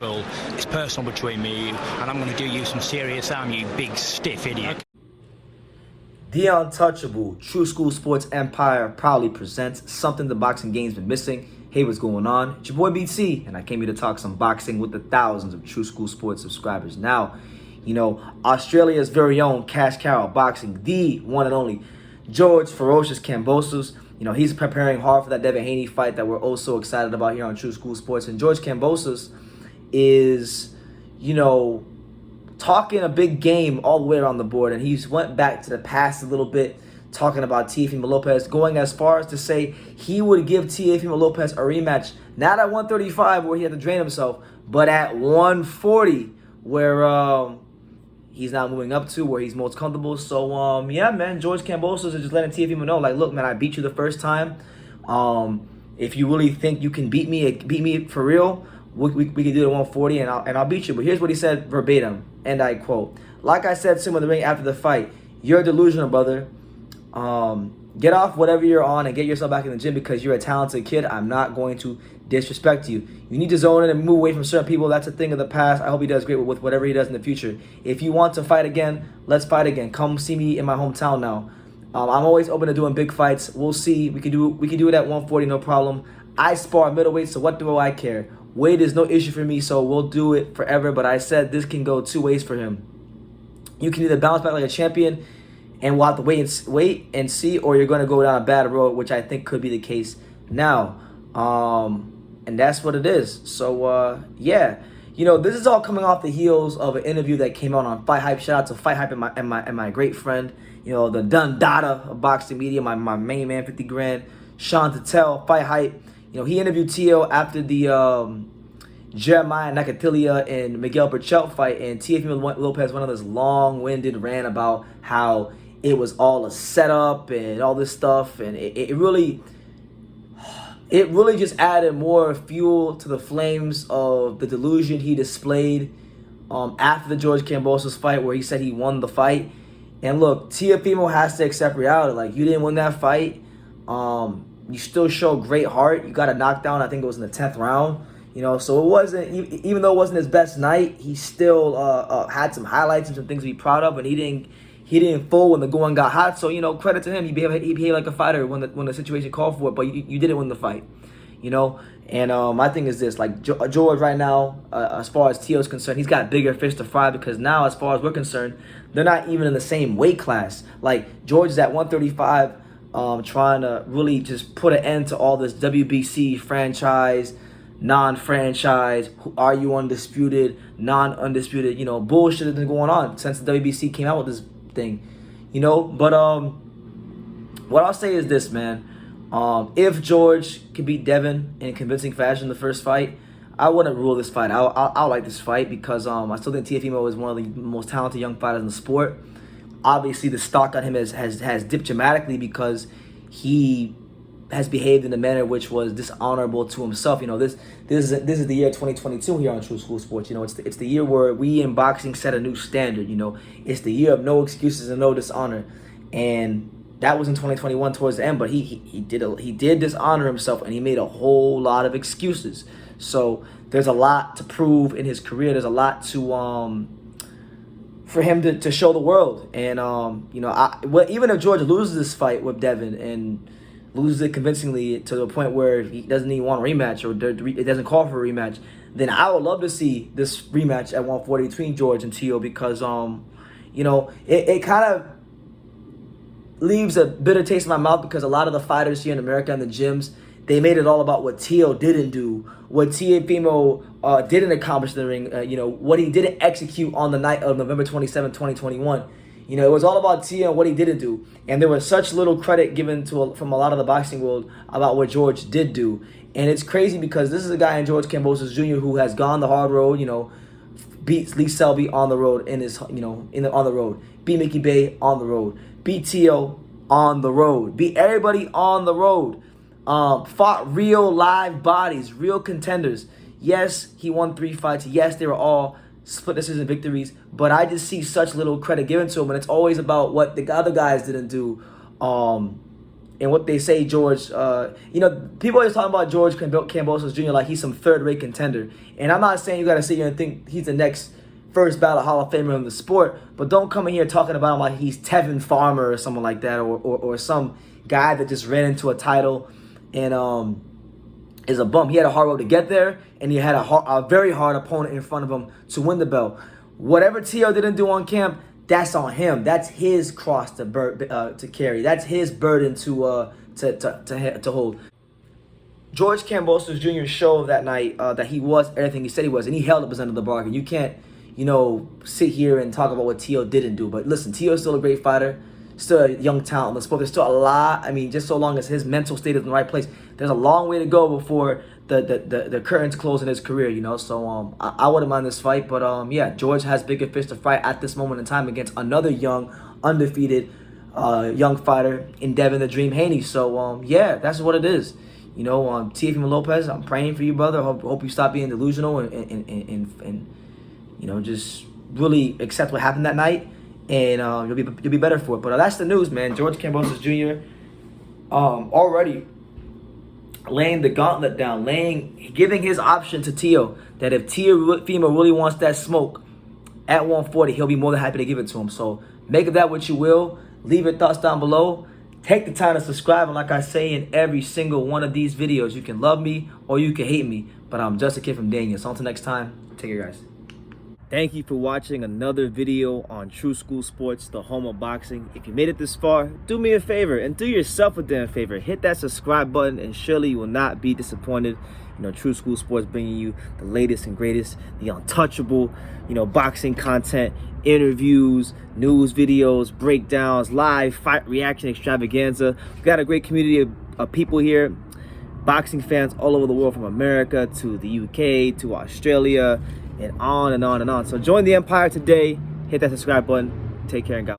Well, it's personal between me and you, and I'm going to do you some serious harm, you big stiff idiot. The Untouchable True School Sports Empire proudly presents something the boxing game's been missing. Hey, what's going on? It's your boy BT, and I came here to talk some boxing with the thousands of True School Sports subscribers. Now, Australia's very own Cash Cow Boxing, the one and only George Ferocious Kambosos. He's preparing hard for that Devin Haney fight that we're also excited about here on True School Sports. And George Kambosos is, talking a big game all the way around the board. And he's went back to the past a little bit, talking about Teofimo Lopez, going as far as to say he would give Teofimo Lopez a rematch, not at 135 where he had to drain himself, but at 140 where he's now moving up to, where he's most comfortable. So, yeah, man, George Kambosos is just letting Teofimo know, like, look, man, I beat you the first time. If you really think you can beat me for real, we can do it at 140 and I'll beat you. But here's what he said verbatim, and I quote, "Like I said to him in the ring after the fight, you're delusional, brother. Get off whatever you're on and get yourself back in the gym because you're a talented kid. I'm not going to disrespect you. You need to zone in and move away from certain people. That's a thing of the past. I hope he does great with whatever he does in the future. If you want to fight again, let's fight again. Come see me in my hometown now. I'm always open to doing big fights. We'll see. We can do it at 140, no problem. I spar middleweight, so what do I care? Weight is no issue for me, so we'll do it forever. But I said this can go two ways for him. You can either bounce back like a champion, and we'll have to wait and see, or you're going to go down a bad road, which I think could be the case now. And that's what it is. So, yeah. This is all coming off the heels of an interview that came out on Fight Hype. Shout out to Fight Hype and my great friend, the Dun Dada of boxing media, my main man, 50 grand, Sean Tatel, Fight Hype. He interviewed Tio after the Jeremiah Nakatilia and Miguel Berchelt fight, and Teofimo Lopez went on this long-winded rant about how it was all a setup and all this stuff, and it really just added more fuel to the flames of the delusion he displayed after the George Kambosos fight, where he said he won the fight. And look, Teofimo has to accept reality. Like, you didn't win that fight. You still show great heart. You got a knockdown, I think it was in the 10th round. So it wasn't, even though it wasn't his best night, he still had some highlights and some things to be proud of, and he didn't fold when the going got hot. So, credit to him. He behaved like a fighter when the situation called for it, but you didn't win the fight, And my thing is this, like, George right now, as far as Tio's concerned, he's got bigger fish to fry, because now, as far as we're concerned, they're not even in the same weight class. Like, George is at 135, trying to really just put an end to all this WBC franchise, non-franchise, are you undisputed, non-undisputed, bullshit that's been going on since the WBC came out with this thing, But what I'll say is this, man. If George can beat Devin in convincing fashion in the first fight, I wouldn't rule this fight. I like this fight because I still think Teofimo is one of the most talented young fighters in the sport. Obviously, the stock on him has dipped dramatically because he has behaved in a manner which was dishonorable to himself. This is the year 2022 here on True School Sports. It's the year where we in boxing set a new standard. It's the year of no excuses and no dishonor, and that was in 2021 towards the end. But he did dishonor himself, and he made a whole lot of excuses. So there's a lot to prove in his career. There's a lot to for him to show the world. And even if George loses this fight with Devin and loses it convincingly to the point where he doesn't even want a rematch, or it doesn't call for a rematch, then I would love to see this rematch at 140 between George and Tio, because it kind of leaves a bitter taste in my mouth, because a lot of the fighters here in America in the gyms, they made it all about what Tio didn't do, what Teofimo didn't accomplish in the ring, what he didn't execute on the night of November 27, 2021. It was all about Tio and what he didn't do. And there was such little credit given from a lot of the boxing world about what George did do. And it's crazy because this is a guy in George Kambosos Jr. who has gone the hard road, beat Lee Selby on the road on the road, beat Mickey Bay on the road, beat Tio on the road, beat everybody on the road, fought real live bodies, real contenders. Yes, he won 3 fights. Yes, they were all split decision victories, but I just see such little credit given to him, and it's always about what the other guys didn't do. And what they say, George, people always talking about George Kambosos Jr. like he's some third-rate contender. And I'm not saying you got to sit here and think he's the next first ballot Hall of Famer in the sport, but don't come in here talking about him like he's Tevin Farmer or someone like that, or some guy that just ran into a title and is a bum. He had a hard road to get there, and he had a very hard opponent in front of him to win the belt. Whatever Tio didn't do on camp, that's on him. That's his cross to carry. That's his burden to hold. George Kambosos Jr. showed that night that he was everything he said he was, and he held up his end of the bargain. You can't, sit here and talk about what Tio didn't do. But listen, Tio's still a great fighter, still a young talent in the sport. There's still a lot. I mean, just so long as his mental state is in the right place, there's a long way to go before the curtains close in his career, So I wouldn't mind this fight, but yeah, George has bigger fish to fight at this moment in time against another young, undefeated, young fighter in Devin the Dream Haney. So yeah, that's what it is. Teofimo Lopez, I'm praying for you, brother. Hope you stop being delusional and just really accept what happened that night, and you'll be better for it. But that's the news, man. George Kambosos Jr. Already laying the gauntlet down, giving his option to Tio that if Teofimo really wants that smoke at 140, he'll be more than happy to give it to him. So make of that what you will. Leave your thoughts down below. Take the time to subscribe, and like I say in every single one of these videos, you can love me or you can hate me, but I'm just a kid from Daniel. So until next time, take care, guys. Thank you for watching another video on True School Sports, the home of boxing. If you made it this far, do me a favor and do yourself a damn favor. Hit that subscribe button and surely you will not be disappointed. True School Sports bringing you the latest and greatest, the untouchable, boxing content, interviews, news videos, breakdowns, live fight reaction extravaganza. We've got a great community of people here, boxing fans all over the world, from America to the UK to Australia, and on and on and on. So join the empire today. Hit that subscribe button. Take care and God.